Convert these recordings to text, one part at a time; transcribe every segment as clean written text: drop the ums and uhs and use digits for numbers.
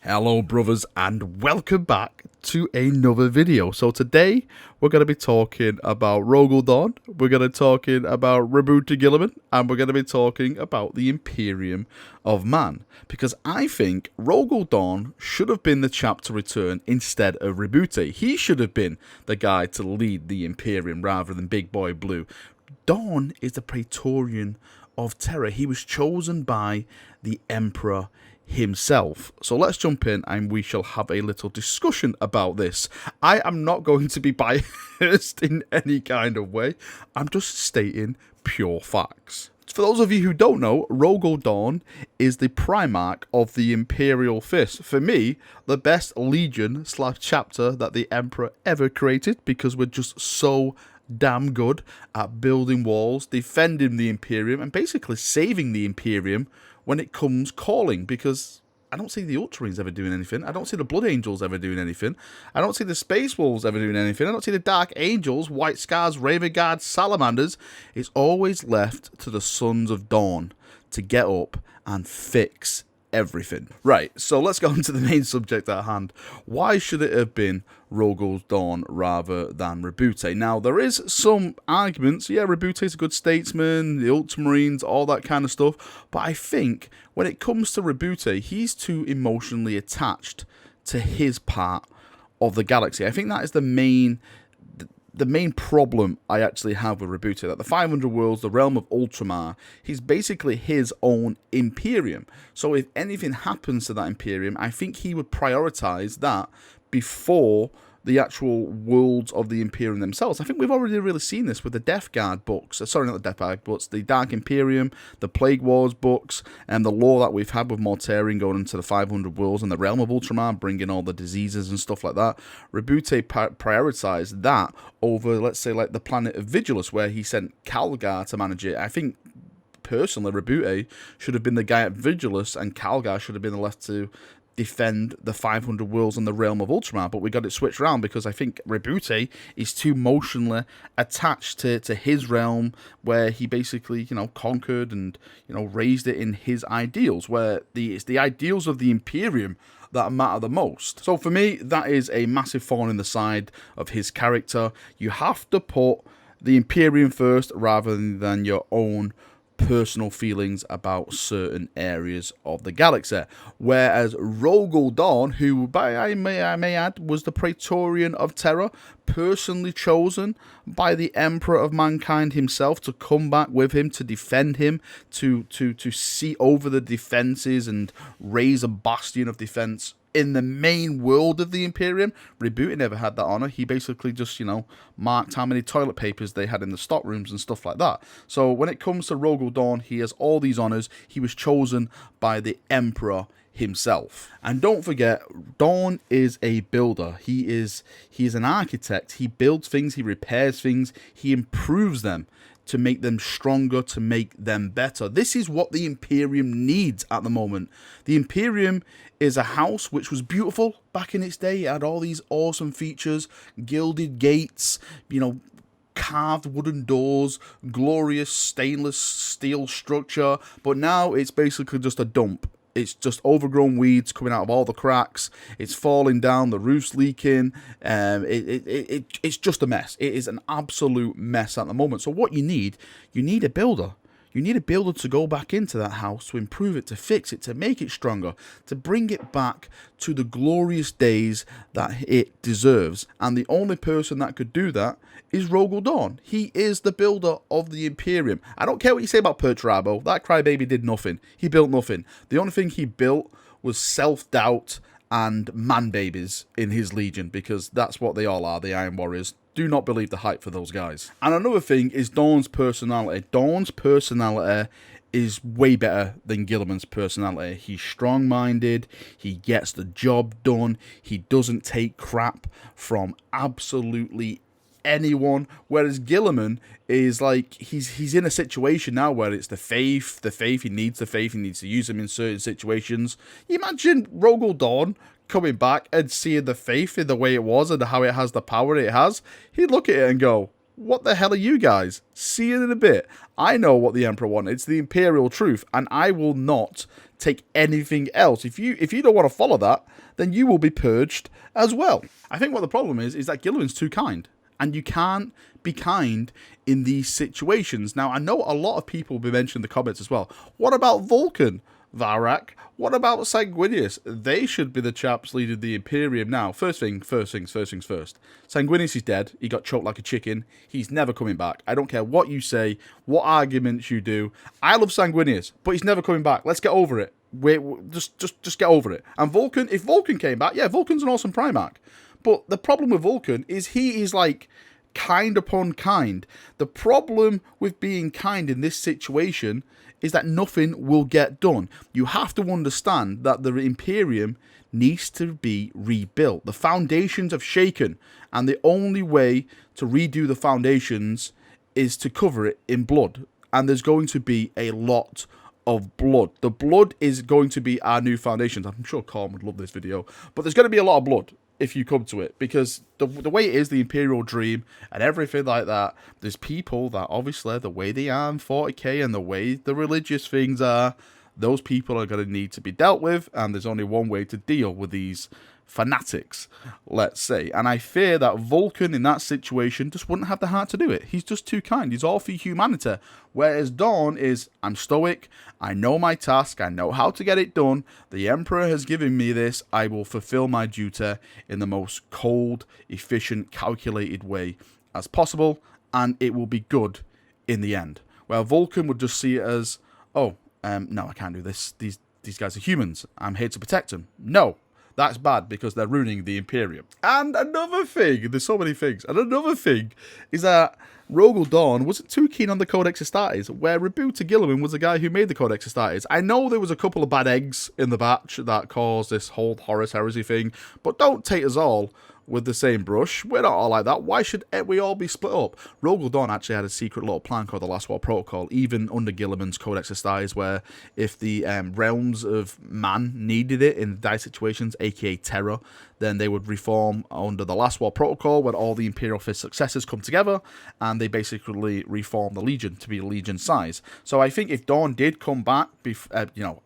Hello brothers and welcome back to another video. So today we're going to be talking about Rogal Dorn, we're going to be talking about Roboute Guilliman, and we're going to be talking about the Imperium of Man. Because I think Rogal Dorn should have been the chap to return instead of Roboute. He should have been the guy to lead the Imperium rather than Big Boy Blue. Dorn is the Praetorian of Terra. He was chosen by the Emperor himself. So let's jump in and we shall have a little discussion about this. I am not going to be biased in any kind of way. I'm just stating pure facts. For those of you who don't know, Rogal Dorn is the Primarch of the Imperial Fist. For me, the best legion / chapter that the Emperor ever created, because we're just so damn good at building walls, defending the Imperium, and basically saving the Imperium when it comes calling, because I don't see the Ultramarines ever doing anything. I don't see the Blood Angels ever doing anything. I don't see the Space Wolves ever doing anything. I don't see the Dark Angels, White Scars, Raven Guards, Salamanders. It's always left to the Sons of Dawn to get up and fix everything. Right, so let's go on to the main subject at hand. Why should it have been Rogal Dorn rather than Roboute? Now, there is some arguments. Yeah, Roboute is a good statesman, the Ultramarines, all that kind of stuff. But I think when it comes to Roboute, he's too emotionally attached to his part of the galaxy. I think that is the main problem I actually have with Roboute, that the 500 worlds, the realm of Ultramar, he's basically his own Imperium. So if anything happens to that Imperium, I think he would prioritize that before the actual worlds of the Imperium themselves. I think we've already really seen this with the Death Guard books. Sorry, not the Death Guard books, the Dark Imperium, the Plague Wars books, and the lore that we've had with Mortarion going into the 500 worlds and the realm of Ultramar, bringing all the diseases and stuff like that. Roboute prioritized that over, let's say, like the planet of Vigilus, where he sent Calgar to manage it. I think, personally, Roboute should have been the guy at Vigilus, and Calgar should have been left to defend the 500 worlds and the realm of Ultramar, but we got it switched around because I think Roboute is too emotionally attached to his realm, where he basically, conquered and, raised it in his ideals, where it's the ideals of the Imperium that matter the most. So for me, that is a massive thorn in the side of his character. You have to put the Imperium first rather than your own personal feelings about certain areas of the galaxy. Whereas Rogal Dorn, who I may add was the Praetorian of Terra, personally chosen by the Emperor of Mankind himself to come back with him, to defend him, to see over the defenses and raise a bastion of defense in the main world of the Imperium. Roboute never had that honor. He basically just, marked how many toilet papers they had in the stock rooms and stuff like that. So when it comes to Rogal Dorn, he has all these honors. He was chosen by the Emperor himself. And don't forget, Dorn is a builder. He is an architect. He builds things, he repairs things, he improves them to make them stronger, to make them better. This is what the Imperium needs at the moment. The Imperium is a house which was beautiful back in its day. It had all these awesome features, gilded gates, carved wooden doors, glorious stainless steel structure, but now it's basically just a dump. It's just overgrown weeds coming out of all the cracks. It's falling down. The roof's leaking. It's just a mess. It is an absolute mess at the moment. So what you need a builder. You need a builder to go back into that house, to improve it, to fix it, to make it stronger, to bring it back to the glorious days that it deserves. And the only person that could do that is Rogal Dorn. He is the builder of the Imperium. I don't care what you say about Perturabo. That crybaby did nothing. He built nothing. The only thing he built was self-doubt and man-babies in his legion, because that's what they all are, the Iron Warriors. Do not believe the hype for those guys. And another thing is Dorn's personality. Dorn's personality is way better than Guilliman's personality. He's strong-minded. He gets the job done. He doesn't take crap from absolutely anyone, whereas Guilliman is like, he's in a situation now where it's the faith, he needs the faith, he needs to use them in certain situations. You imagine Rogal Dorn coming back and seeing the faith in the way it was and how it has the power it has. He'd look at it and go, What the hell are you guys? See you in a bit. I know what the Emperor wanted. It's the Imperial truth, and I will not take anything else. If you don't want to follow that, then you will be purged as well. I think what the problem is that Guilliman's too kind, and you can't be kind in these situations. Now, I know a lot of people will be mentioning in the comments as well. What about Vulcan? Varak? What about Sanguinius? They should be the chaps leading the Imperium now. First things first. Sanguinius is dead. He got choked like a chicken. He's never coming back. I don't care what you say, what arguments you do. I love Sanguinius, but he's never coming back. Let's get over it. Just get over it. And Vulcan, if Vulcan came back, yeah, Vulcan's an awesome Primarch. But the problem with Vulcan is he is like kind upon kind. The problem with being kind in this situation is that nothing will get done. You have to understand that the Imperium needs to be rebuilt. The foundations have shaken, and the only way to redo the foundations is to cover it in blood. And there's going to be a lot of blood. The blood is going to be our new foundations. I'm sure Corm would love this video, but there's going to be a lot of blood if you come to it, because the way it is, the Imperial Dream and everything like that, there's people that obviously the way they are in 40k and the way the religious things are, those people are going to need to be dealt with, and there's only one way to deal with these fanatics, let's say. And I fear that Vulcan in that situation just wouldn't have the heart to do it. He's just too kind. He's all for humanity. Whereas Dorn is, I'm stoic, I know my task, I know how to get it done, the Emperor has given me this, I will fulfill my duty in the most cold, efficient, calculated way as possible, and it will be good in the end. Where Vulcan would just see it as, oh, no, I can't do this. These guys are humans. I'm here to protect them. No. That's bad because they're ruining the Imperium. And another thing, there's so many things. And another thing is that Rogal Dorn wasn't too keen on the Codex Astartes, where Roboute Guilliman was the guy who made the Codex Astartes. I know there was a couple of bad eggs in the batch that caused this whole Horus Heresy thing, but don't take us all with the same brush. We're not all like that. Why should we all be split up? Rogal Dorn actually had a secret little plan called the Last War Protocol, even under Guilliman's Codex Astartes, where if the realms of man needed it in dire situations, aka Terra, then they would reform under the Last War Protocol, when all the Imperial Fist successors come together, and they basically reform the Legion to be Legion size. So I think if Dorn did come back,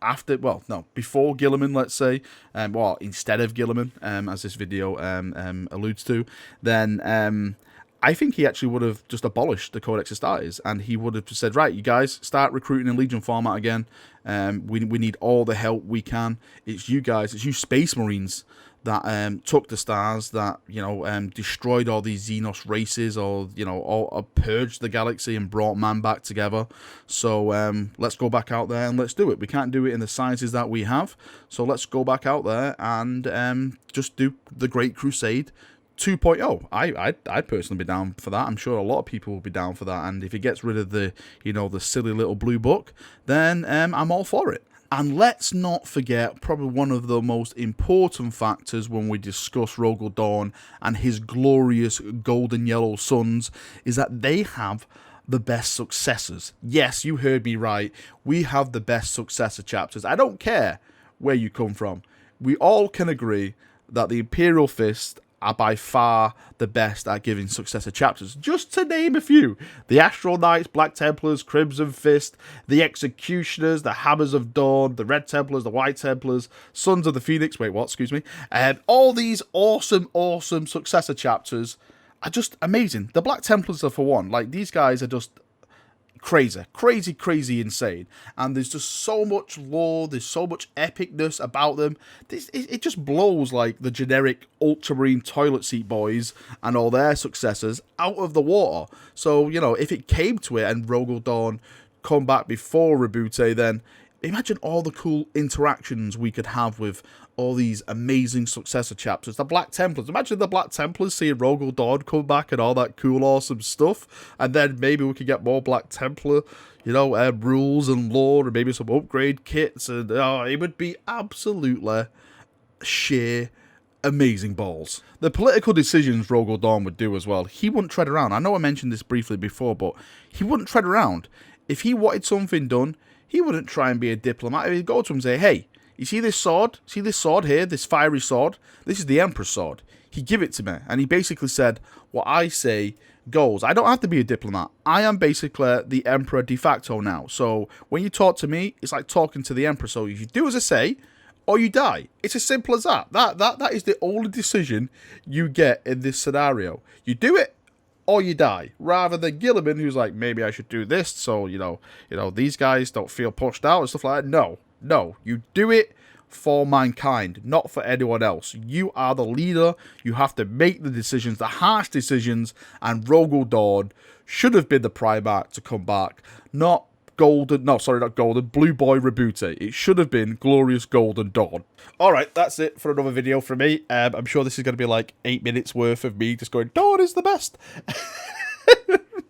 after, well, no, before Guilliman, let's say, well, instead of Guilliman, as this video alludes to, then I think he actually would have just abolished the Codex Astartes, and he would have just said, right, you guys, start recruiting in Legion format again. We need all the help we can. It's you guys, it's you Space Marines that took the stars, that destroyed all these Xenos races, or or purged the galaxy and brought man back together. So let's go back out there and let's do it. We can't do it in the sizes that we have, so let's go back out there and just do the Great Crusade 2.0. I'd personally be down for that. I'm sure a lot of people will be down for that. And if it gets rid of the the silly little blue book, then I'm all for it. And let's not forget, probably one of the most important factors when we discuss Rogal Dorn and his glorious golden yellow sons, is that they have the best successors. Yes, you heard me right. We have the best successor chapters. I don't care where you come from. We all can agree that the Imperial Fist are by far the best at giving successor chapters. Just to name a few: the Astral Knights, Black Templars, Crimson Fist, the Executioners, the Hammers of Dawn, the Red Templars, the White Templars, Sons of the Phoenix, wait, what, excuse me, and all these awesome successor chapters are just amazing. The Black Templars are, for one, like, these guys are just crazy insane, and there's just so much lore, there's so much epicness about them. It just blows like the generic ultramarine toilet seat boys and all their successors out of the water. So if it came to it and Rogal Dorn come back before Roboute, then imagine all the cool interactions we could have with all these amazing successor chapters. The Black Templars. Imagine the Black Templars seeing Rogal Dorn come back and all that cool, awesome stuff. And then maybe we could get more Black Templar, rules and lore, and maybe some upgrade kits. And it would be absolutely sheer amazing balls. The political decisions Rogal Dorn would do as well, he wouldn't tread around. I know I mentioned this briefly before, but he wouldn't tread around. If he wanted something done, he wouldn't try and be a diplomat. He'd go to him and say, hey, you see this sword? See this sword here? This fiery sword? This is the Emperor's sword. He'd give it to me. And he basically said, what I say goes. I don't have to be a diplomat. I am basically the emperor de facto now. So when you talk to me, it's like talking to the emperor. So if you do as I say, or you die. It's as simple as that. That is the only decision you get in this scenario. You do it, or you die. Rather than Guilliman, who's like, maybe I should do this, so you know, these guys don't feel pushed out and stuff like that. No, you do it for mankind, not for anyone else. You are the leader. You have to make the decisions, the harsh decisions, and Rogal Dorn should have been the Primarch to come back, not Golden, no, sorry, not Golden, Blue Boy Roboute. It should have been Glorious Golden Dawn. Alright, that's it for another video from me. I'm sure this is going to be like 8 minutes worth of me just going, Dawn is the best.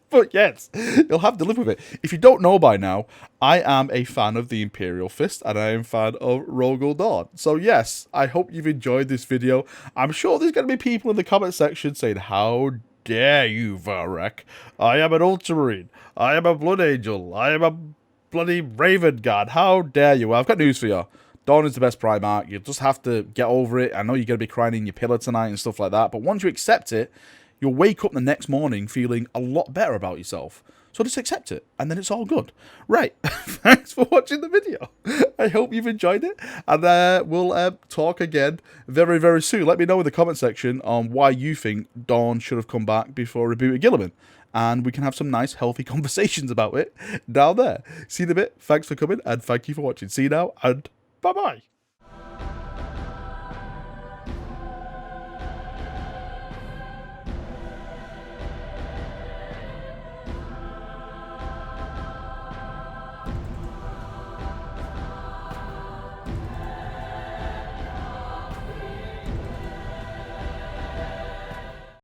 But yes, you'll have to live with it. If you don't know by now, I am a fan of the Imperial Fist, and I am a fan of Rogal Dorn. So yes, I hope you've enjoyed this video. I'm sure there's going to be people in the comment section saying, how dare you, Varek? I am an Ultramarine. I am a Blood Angel. I am a bloody Raven Guard. How dare you? Well, I've got news for you. Dawn is the best Primarch. You just have to get over it. I know you're going to be crying in your pillow tonight and stuff like that, but once you accept it, you'll wake up the next morning feeling a lot better about yourself. So just accept it, and then it's all good. Right, thanks for watching the video. I hope you've enjoyed it, and we'll talk again very, very soon. Let me know in the comment section on why you think Dawn should have come back before Roboute Guilliman, and we can have some nice, healthy conversations about it down there. See you in a bit. Thanks for coming, and thank you for watching. See you now, and bye-bye.